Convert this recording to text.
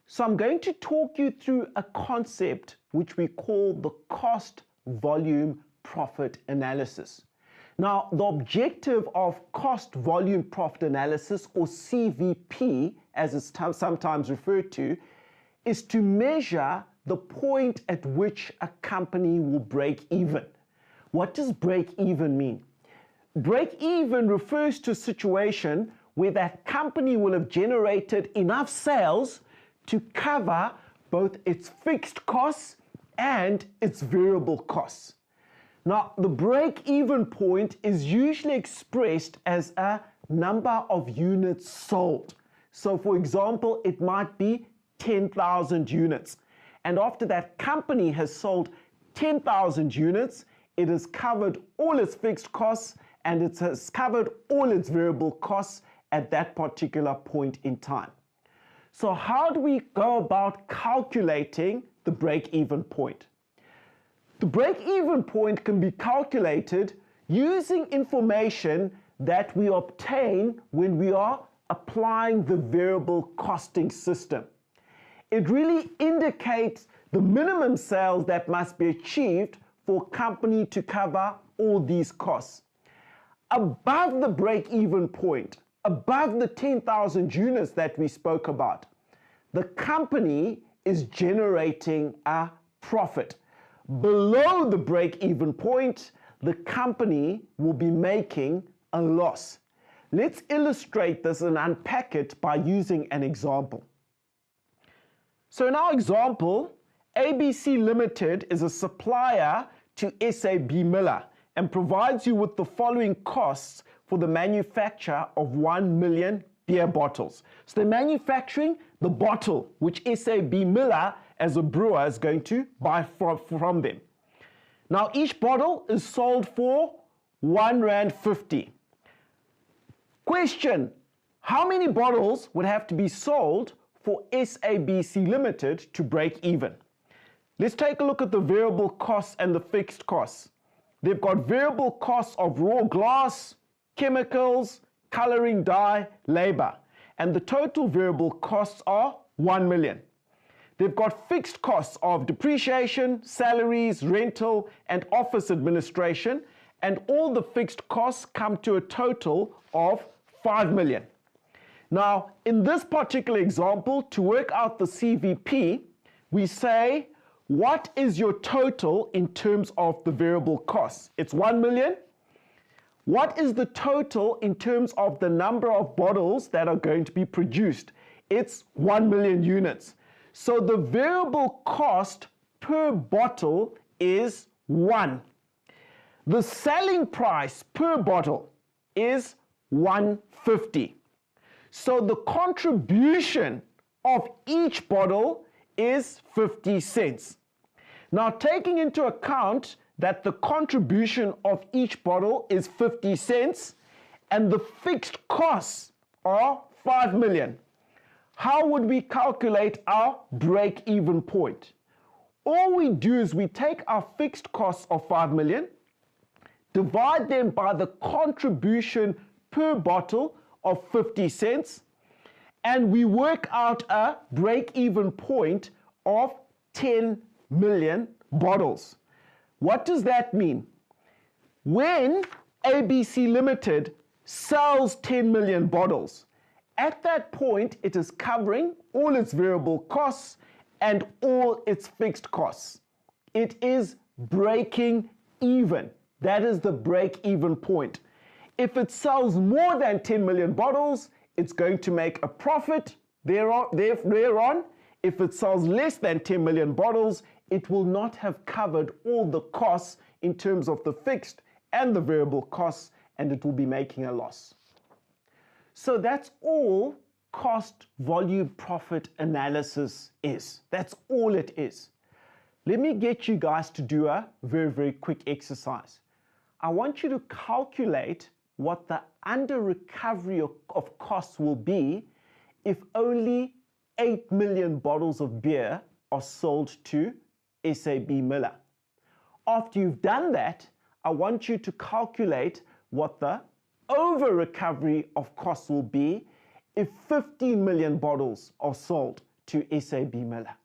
So I'm going to talk you through a concept which we call the cost volume profit analysis. Now, the objective of cost volume profit analysis, or CVP as it's sometimes referred to, is to measure the point at which a company will break even. What does break even mean? Break even refers to a situation where that company will have generated enough sales to cover both its fixed costs and its variable costs. Now, the break-even point is usually expressed as a number of units sold. So, for example, it might be 10,000 units. And after that company has sold 10,000 units, it has covered all its fixed costs and it has covered all its variable costs at that particular point in time. So how do we go about calculating the break-even point? The break-even point can be calculated using information that we obtain when we are applying the variable costing system. It really indicates the minimum sales that must be achieved for a company to cover all these costs. Above the break-even point, above the 10,000 units that we spoke about, the company is generating a profit. Below the break-even point, the company will be making a loss. Let's illustrate this and unpack it by using an example. So in our example, ABC Limited is a supplier to SAB Miller and provides you with the following costs for the manufacture of 1 million beer bottles. So they're manufacturing the bottle which SAB Miller as a brewer is going to buy from them. Now each bottle is sold for R1.50. Question: how many bottles would have to be sold for SABC Limited to break even? Let's take a look at the variable costs and the fixed costs. They've got variable costs of raw glass, chemicals, coloring dye, labor, and the total variable costs are 1 million. They've got fixed costs of depreciation, salaries, rental, and office administration, and all the fixed costs come to a total of 5 million. Now, in this particular example, to work out the CVP, we say, what is your total in terms of the variable costs? It's 1 million. What is the total in terms of the number of bottles that are going to be produced? It's 1 million units. So the variable cost per bottle is 1. The selling price per bottle is 150. So the contribution of each bottle is 50 cents. Now, taking into account that the contribution of each bottle is 50 cents and the fixed costs are 5 million, how would we calculate our break-even point? All we do is we take our fixed costs of 5 million, divide them by the contribution per bottle of 50 cents, and we work out a break-even point of 10 million bottles. What does that mean? When ABC Limited sells 10 million bottles, at that point it is covering all its variable costs and all its fixed costs. It is breaking even. That is the break-even point. If it sells more than 10 million bottles, it's going to make a profit thereon. If it sells less than 10 million bottles, it will not have covered all the costs in terms of the fixed and the variable costs, and it will be making a loss. So that's all cost volume profit analysis is. That's all it is. Let me get you guys to do a very, very quick exercise. I want you to calculate what the under recovery of costs will be if only 8 million bottles of beer are sold to SAB Miller. After you've done that, I want you to calculate what the over recovery of costs will be if 15 million bottles are sold to SAB Miller.